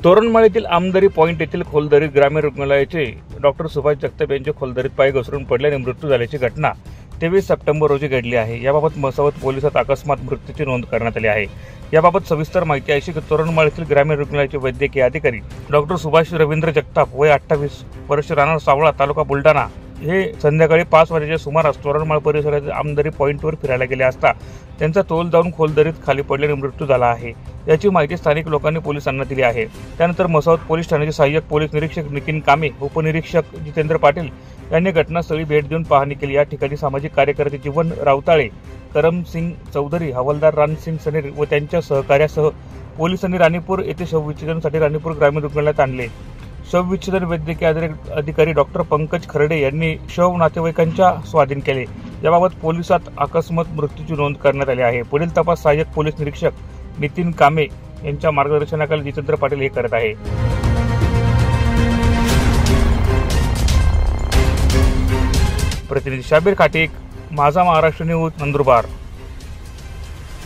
तोरणमाळीतील आमदारी point येथील खोलदरीत ग्रामीण रुग्णालयाचे डॉक्टर सुभाष जगताप यांचे खोलदरीत पाय घसरून पडल्याने मृत्यू झाल्याची घटना 23 सप्टेंबर रोजी घडली आहे। याबाबत मसावत पोलिसात अकस्मात मृत्यूची नोंद करण्यात आली आहे। याबाबत सविस्तर माहिती अशी की तोरणमाळीतील ग्रामीण रुग्णालयाचे वैद्यकीय अधिकारी डॉक्टर सुभाष रवींद्र जगताप वय 28 वर्ष राहणार सावळा तालुका बुलढाणा हे संध्याकाळी 5 वाजेच्या सुमारास तोरणमाळ परिसरातील आमदारी पॉइंटवर फिरायला गेले असता त्यांचा तोल जाऊन खोलदरीत खाली पडल्याने मृत्यू झाला आहे। याची माहिती स्थानिक लोकांनी पोलिसांना दिली आहे। त्यानंतर मसावत पोलीस ठाण्याचे सहाय्यक पोलीस निरीक्षक नितीन कामे, उपनिरीक्षक जितेंद्र पाटील यांनी घटनास्थळी भेट देऊन पाहणी केली। या ठिकाणी सामाजिक कार्यकर्ते जीवन रावताळे, करमसिंग चौधरी, हवालदार रानसिंग सनेर व त्यांच्या सहकार्यासह पोलिसांनी राणीपूर येथे शवविच्छेदनासाठी राणीपूर ग्रामीण रुग्णालयात आणले। शवविच्छेदन वैद्यकीय अधिकारी डॉक्टर पंकज खर्डे यांनी शव नातेवाईकांच्या स्वाधीन केले। याबाबत पोलिसात अकस्मात मृत्यूची नोंद करण्यात आली आहे। पुढील तपास सहाय्यक पोलीस निरीक्षक नितीन कामे यांच्या मार्गदर्शनाखाली जितेंद्र पाटील हे करत आहे। प्रतिनिधी शाबीर खाटीक, माझा महाराष्ट्र न्यूज, नंदुरबार।